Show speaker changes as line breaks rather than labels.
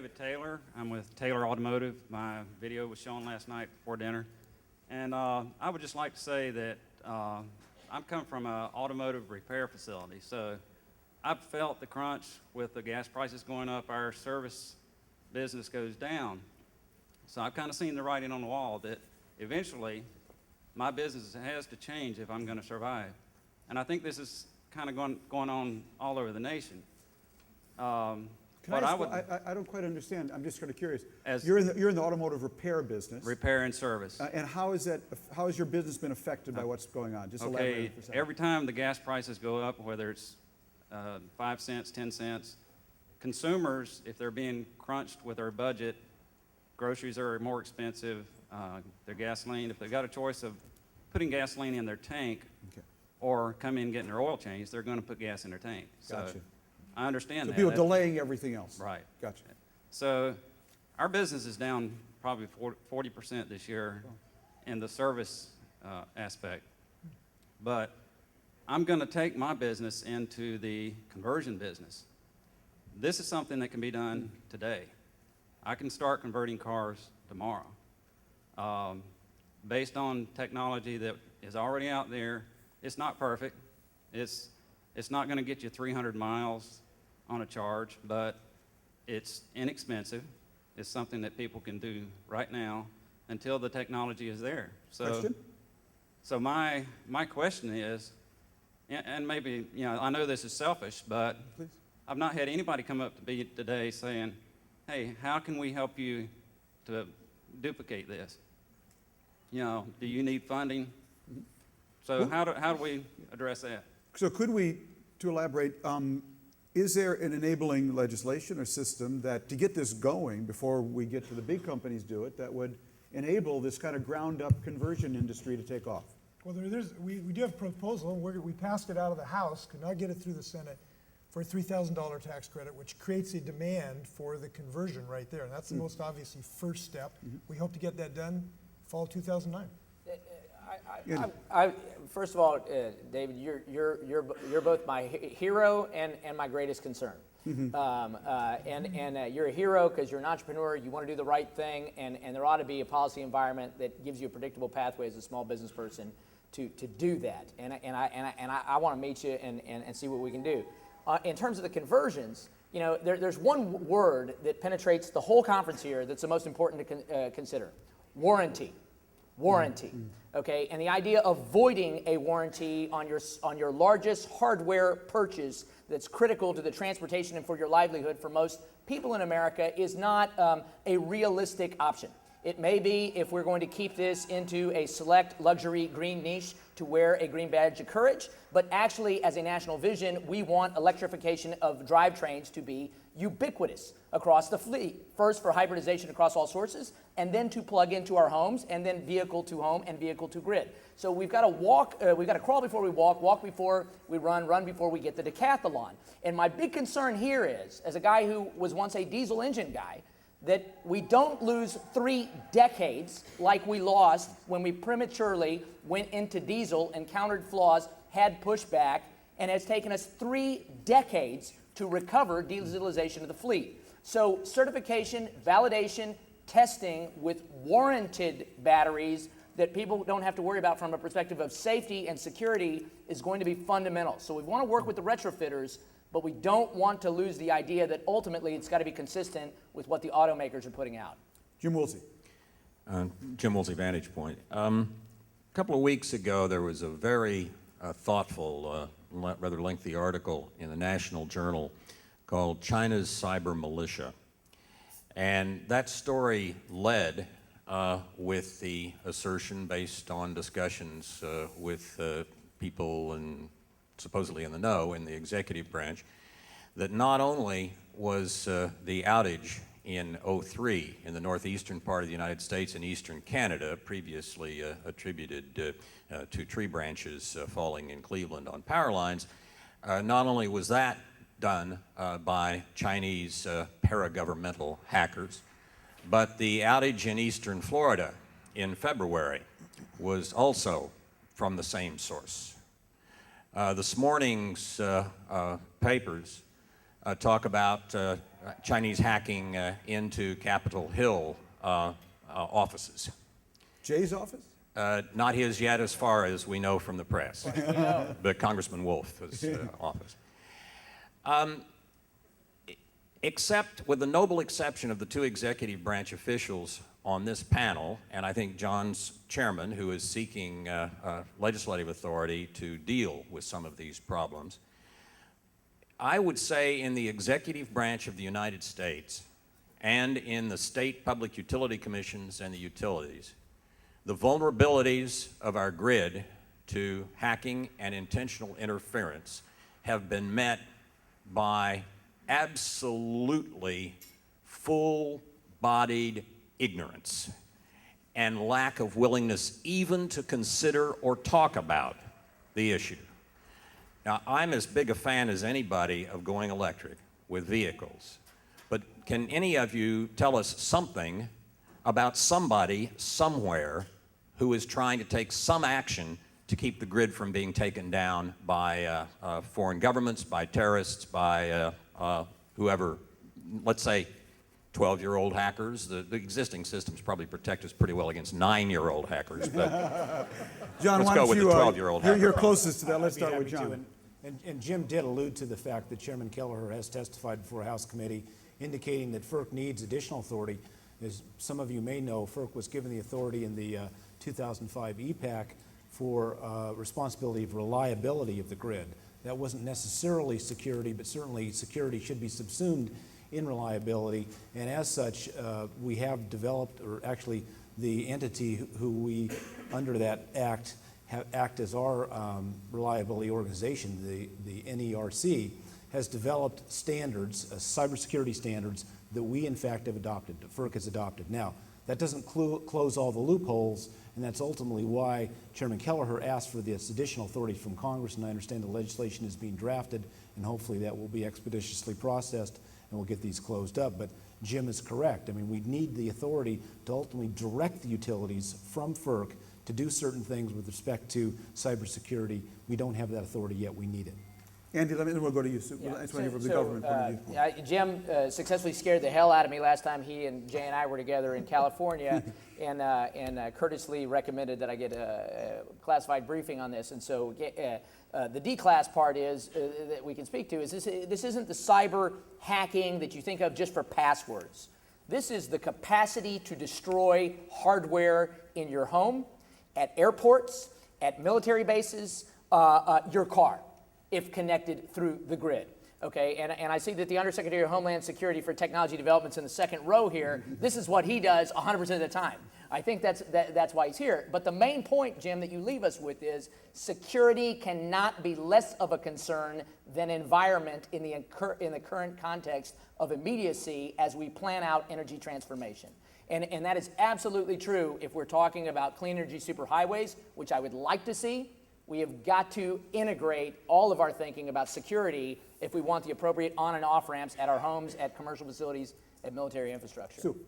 David Taylor. I'm with Taylor Automotive. My video was shown last night before dinner. And I would just like to say that I'm coming from an automotive repair facility. So I've felt the crunch with the gas prices going up. Our service business goes down. So I've kind of seen the writing on the wall that eventually my business has to change if I'm going to survive. And I think this is kind of going on all over the nation.
I don't quite understand. I'm just kind of curious.
As
you're in the automotive repair business.
Repair and service.
And how has your business been affected by what's going on? Just elaborate for a second.
Every time the gas prices go up, whether it's 5 cents, 10 cents, consumers, if they're being crunched with their budget, groceries are more expensive, their gasoline, if they've got a choice of putting gasoline in their tank or come in and getting their oil changed, they're going to put gas in their tank.
Gotcha.
So I understand that.
So people delaying everything else.
Right.
Gotcha.
So our business is down probably 40% this year in the service aspect. But I'm going to take my business into the conversion business. This is something that can be done today. I can start converting cars tomorrow. Based on technology that is already out there, it's not perfect. It's not going to get you 300 miles on a charge, but it's inexpensive. It's something that people can do right now until the technology is there.
Question?
So my question is, and maybe, I know this is selfish, but
Please.
I've not had anybody come up to me today saying, hey, how can we help you to duplicate this? Do you need funding? So how do we address that?
So could we, to elaborate, is there an enabling legislation or system that, to get this going before we get to the big companies do it, that would enable this kind of ground-up conversion industry to take off?
Well, we do have a proposal. We passed it out of the House, could not get it through the Senate, for a $3,000 tax credit, which creates a demand for the conversion right there. And that's the most obviously first step. We hope to get that done fall 2009.
First of all, David, you're both my hero and my greatest concern. You're a hero because you're an entrepreneur. You want to do the right thing, and there ought to be a policy environment that gives you a predictable pathway as a small business person to do that. And I want to meet you and see what we can do. In terms of the conversions, there's one word that penetrates the whole conference here that's the most important to consider: warranty. Warranty. Okay, and the idea of voiding a warranty on your largest hardware purchase that's critical to the transportation and for your livelihood for most people in America is not a realistic option. It may be, if we're going to keep this into a select luxury green niche, to wear a green badge of courage, but actually as a national vision, we want electrification of drivetrains to be ubiquitous across the fleet. First for hybridization across all sources, and then to plug into our homes, and then vehicle to home and vehicle to grid. So we've got to crawl before we walk before we run before we get the decathlon. And my big concern here is, as a guy who was once a diesel engine guy, that we don't lose 3 decades like we lost when we prematurely went into diesel, encountered flaws, had pushback, and it's taken us 3 decades to recover dieselization of the fleet. So certification, validation, testing with warranted batteries that people don't have to worry about from a perspective of safety and security is going to be fundamental. So we want to work with the retrofitters, but we don't want to lose the idea that ultimately it's got to be consistent with what the automakers are putting out.
Jim Woolsey.
Jim Woolsey, Vantage Point. A couple of weeks ago, there was a very thoughtful, rather lengthy article in the National Journal called China's Cyber Militia. And that story led with the assertion, based on discussions with people supposedly in the know in the executive branch, that not only was the outage in '03 in the northeastern part of the United States and eastern Canada, previously attributed to tree branches falling in Cleveland on power lines, not only was that done by Chinese paragovernmental hackers, but the outage in eastern Florida in February was also from the same source. This morning's papers talk about Chinese hacking into Capitol Hill offices.
Jay's office?
Not his yet, as far as we know from the press, but Congressman Wolf's office. Except, with the noble exception of the two executive branch officials on this panel, and I think John's chairman, who is seeking legislative authority to deal with some of these problems, I would say in the executive branch of the United States and in the state public utility commissions and the utilities, the vulnerabilities of our grid to hacking and intentional interference have been met by absolutely full-bodied ignorance and lack of willingness even to consider or talk about the issue. Now, I'm as big a fan as anybody of going electric with vehicles, but can any of you tell us something about somebody somewhere who is trying to take some action to keep the grid from being taken down by foreign governments, by terrorists, by whoever, let's say 12-year-old hackers? The existing systems probably protect us pretty well against 9-year-old hackers, but
John,
let's
why
go
don't
with
you,
the 12-year-old hacker.
You're closest to that. Let's
I'd be
start with
happy to.
John.
And Jim did allude to the fact that Chairman Kelleher has testified before a House committee indicating that FERC needs additional authority. As some of you may know, FERC was given the authority in the 2005 EPAC for responsibility of reliability of the grid. That wasn't necessarily security, but certainly security should be subsumed in reliability. And as such, we have developed, or actually the entity who we, under that act, act as our reliability organization, the NERC, has developed standards, cybersecurity standards, that we in fact have adopted, that FERC has adopted. Now, that doesn't close all the loopholes, and that's ultimately why Chairman Kelleher asked for this additional authority from Congress, and I understand the legislation is being drafted, and hopefully that will be expeditiously processed, and we'll get these closed up. But Jim is correct. I mean, we need the authority to ultimately direct the utilities from FERC to do certain things with respect to cybersecurity. We don't have that authority yet. We need it.
Andy, then we'll go to you.
Yeah.
That's from the government point of view.
Jim successfully scared the hell out of me last time he and Jay and I were together in California, and courteously recommended that I get a classified briefing on this. And so the D-class part is that we can speak to is this isn't the cyber hacking that you think of just for passwords. This is the capacity to destroy hardware in your home, at airports, at military bases, your car, if connected through the grid. Okay, and I see that the Undersecretary of Homeland Security for Technology Development's in the second row here. This is what he does 100% of the time. I think that's why he's here. But the main point, Jim, that you leave us with is security cannot be less of a concern than environment in the current context of immediacy as we plan out energy transformation. And that is absolutely true if we're talking about clean energy superhighways, which I would like to see. We have got to integrate all of our thinking about security if we want the appropriate on and off ramps at our homes, at commercial facilities, at military infrastructure.
Sue.